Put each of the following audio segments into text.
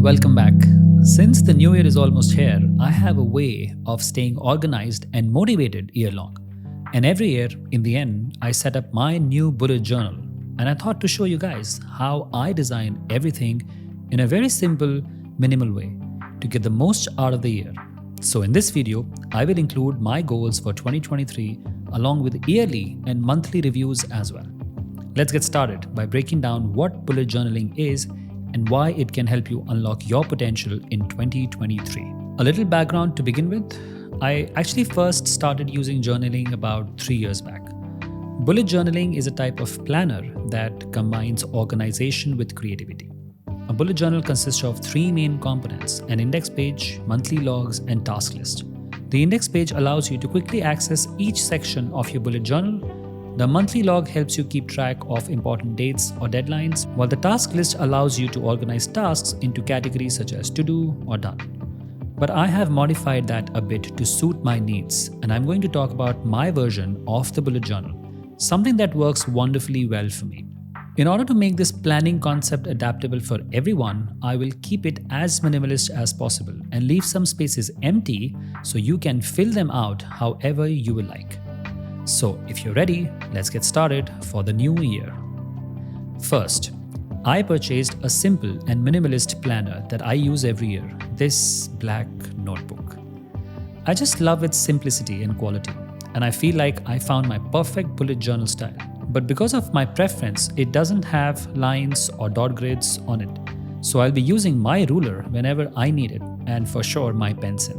and welcome back. Since the new year is almost here, I have a way of staying organized and motivated year long. And every year, in the end, I set up my new bullet journal. And I thought to show you guys how I design everything in a very simple, minimal way to get the most out of the year. So in this video, I will include my goals for 2023 along with yearly and monthly reviews as well. Let's get started by breaking down what bullet journaling is and why it can help you unlock your potential in 2023. A little background to begin with. I actually first started using journaling about 3 years back. Bullet journaling is a type of planner that combines organization with creativity. A bullet journal consists of 3 main components: an index page, monthly logs, and task list. The index page allows you to quickly access each section of your bullet journal. The monthly log helps you keep track of important dates or deadlines, while the task list allows you to organize tasks into categories such as to do or done. But I have modified that a bit to suit my needs, and I'm going to talk about my version of the bullet journal, something that works wonderfully well for me. In order to make this planning concept adaptable for everyone, I will keep it as minimalist as possible and leave some spaces empty so you can fill them out however you will like. So if you're ready, let's get started for the new year. First, I purchased a simple and minimalist planner that I use every year, this black notebook. I just love its simplicity and quality, and I feel like I found my perfect bullet journal style. But because of my preference, it doesn't have lines or dot grids on it. So I'll be using my ruler whenever I need it, and for sure my pencil.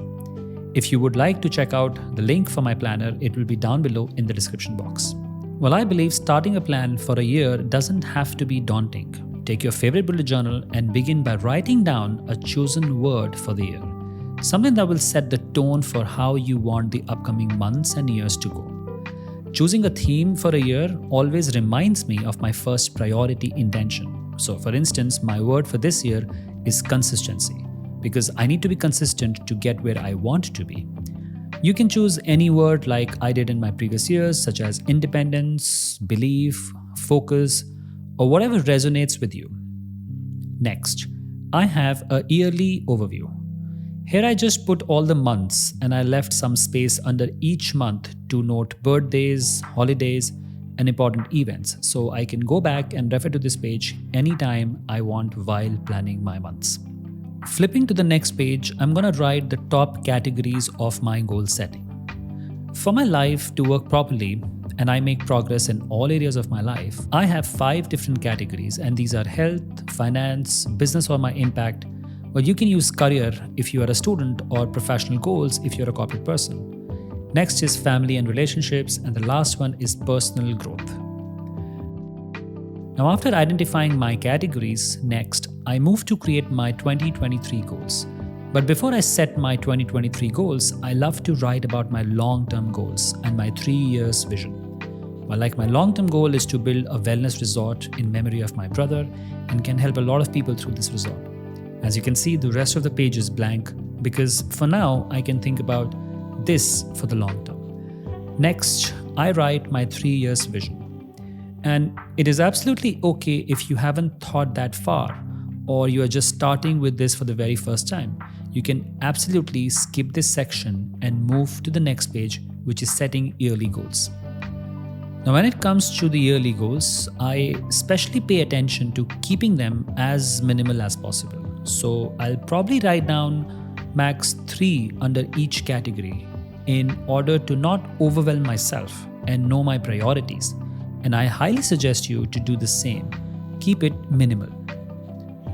If you would like to check out the link for my planner, it will be down below in the description box. Well, I believe starting a plan for a year doesn't have to be daunting. Take your favorite bullet journal and begin by writing down a chosen word for the year. Something that will set the tone for how you want the upcoming months and years to go. Choosing a theme for a year always reminds me of my first priority intention. So for instance, my word for this year is consistency, because I need to be consistent to get where I want to be. You can choose any word like I did in my previous years, such as independence, belief, focus, or whatever resonates with you. Next, I have a yearly overview. Here I just put all the months and I left some space under each month to note birthdays, holidays, and important events, so I can go back and refer to this page anytime I want while planning my months. Flipping to the next page, I'm going to write the top categories of my goal setting. For my life to work properly and I make progress in all areas of my life, I have 5 different categories, and these are health, finance, business or my impact. Well, you can use career if you are a student, or professional goals if you're a corporate person. Next is family and relationships, and the last one is personal growth. Now, after identifying my categories, next, I move to create my 2023 goals. But before I set my 2023 goals, I love to write about my long-term goals and my 3 years vision. Well, like my long-term goal is to build a wellness resort in memory of my brother and can help a lot of people through this resort. As you can see, the rest of the page is blank because for now, I can think about this for the long term. Next, I write my 3 years vision. And it is absolutely okay if you haven't thought that far, or you are just starting with this for the very first time. You can absolutely skip this section and move to the next page, which is setting yearly goals. Now, when it comes to the yearly goals, I especially pay attention to keeping them as minimal as possible. So I'll probably write down max 3 under each category in order to not overwhelm myself and know my priorities. And I highly suggest you to do the same. Keep it minimal.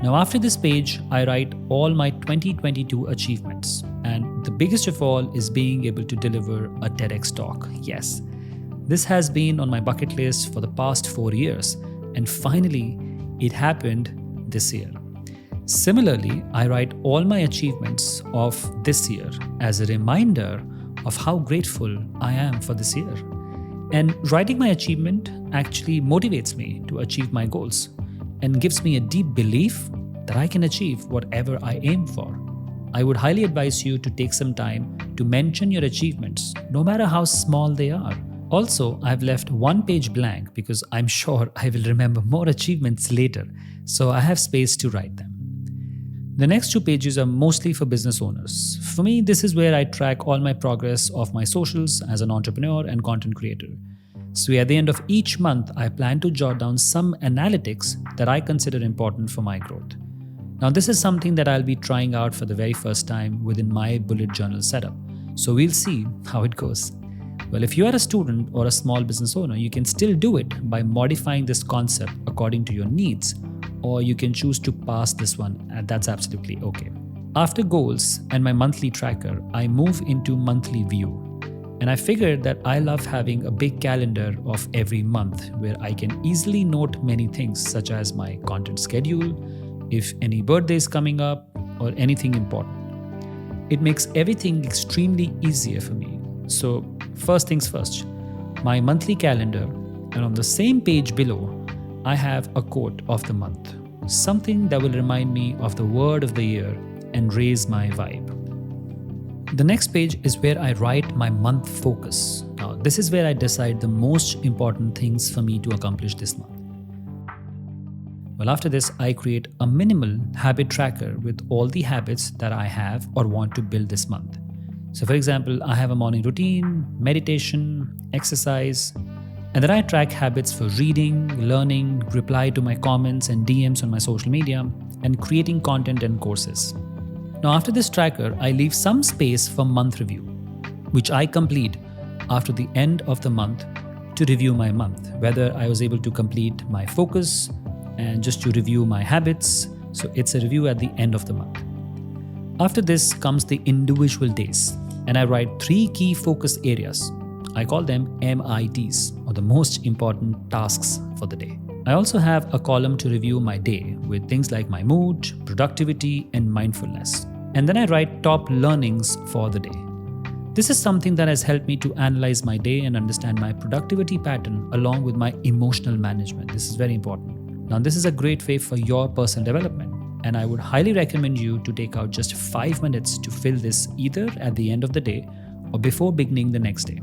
Now, after this page, I write all my 2022 achievements. And the biggest of all is being able to deliver a TEDx talk. Yes, this has been on my bucket list for the past 4 years. And finally, it happened this year. Similarly, I write all my achievements of this year as a reminder of how grateful I am for this year. And writing my achievement actually motivates me to achieve my goals and gives me a deep belief that I can achieve whatever I aim for. I would highly advise you to take some time to mention your achievements, no matter how small they are. Also, I've left one page blank because I'm sure I will remember more achievements later, so I have space to write them. The next 2 pages are mostly for business owners. For me, this is where I track all my progress of my socials as an entrepreneur and content creator. So at the end of each month, I plan to jot down some analytics that I consider important for my growth. Now, this is something that I'll be trying out for the very first time within my bullet journal setup. So we'll see how it goes. Well, if you are a student or a small business owner, you can still do it by modifying this concept according to your needs, or you can choose to pass this one, and that's absolutely okay. After goals and my monthly tracker, I move into monthly view. And I figured that I love having a big calendar of every month where I can easily note many things such as my content schedule, if any birthday is coming up, or anything important. It makes everything extremely easier for me. So first things first, my monthly calendar, and on the same page below, I have a quote of the month, something that will remind me of the word of the year and raise my vibe. The next page is where I write my month focus. Now, this is where I decide the most important things for me to accomplish this month. Well, after this, I create a minimal habit tracker with all the habits that I have or want to build this month. So for example, I have a morning routine, meditation, exercise, and then I track habits for reading, learning, reply to my comments and DMs on my social media, and creating content and courses. Now after this tracker, I leave some space for month review, which I complete after the end of the month to review my month, whether I was able to complete my focus and just to review my habits. So it's a review at the end of the month. After this comes the individual days, and I write 3 key focus areas. I call them MITs, or the most important tasks for the day. I also have a column to review my day with things like my mood, productivity, and mindfulness. And then I write top learnings for the day. This is something that has helped me to analyze my day and understand my productivity pattern along with my emotional management. This is very important. Now, this is a great way for your personal development, and I would highly recommend you to take out just 5 minutes to fill this either at the end of the day or before beginning the next day.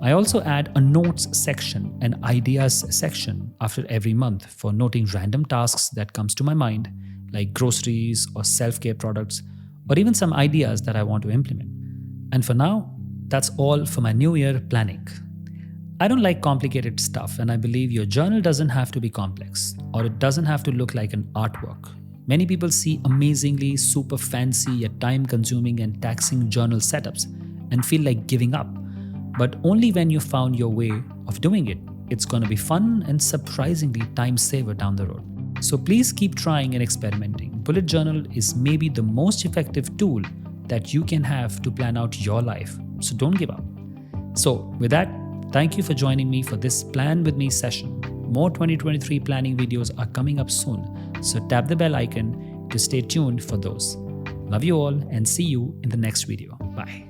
I also add a notes section and ideas section after every month for noting random tasks that comes to my mind, like groceries or self-care products, or even some ideas that I want to implement. And for now, that's all for my New Year planning. I don't like complicated stuff, and I believe your journal doesn't have to be complex, or it doesn't have to look like an artwork. Many people see amazingly super fancy yet time-consuming and taxing journal setups and feel like giving up. But only when you found your way of doing it, it's going to be fun and surprisingly time saver down the road. So please keep trying and experimenting. Bullet journal is maybe the most effective tool that you can have to plan out your life. So don't give up. So with that, thank you for joining me for this Plan With Me session. More 2023 planning videos are coming up soon. So tap the bell icon to stay tuned for those. Love you all and see you in the next video. Bye.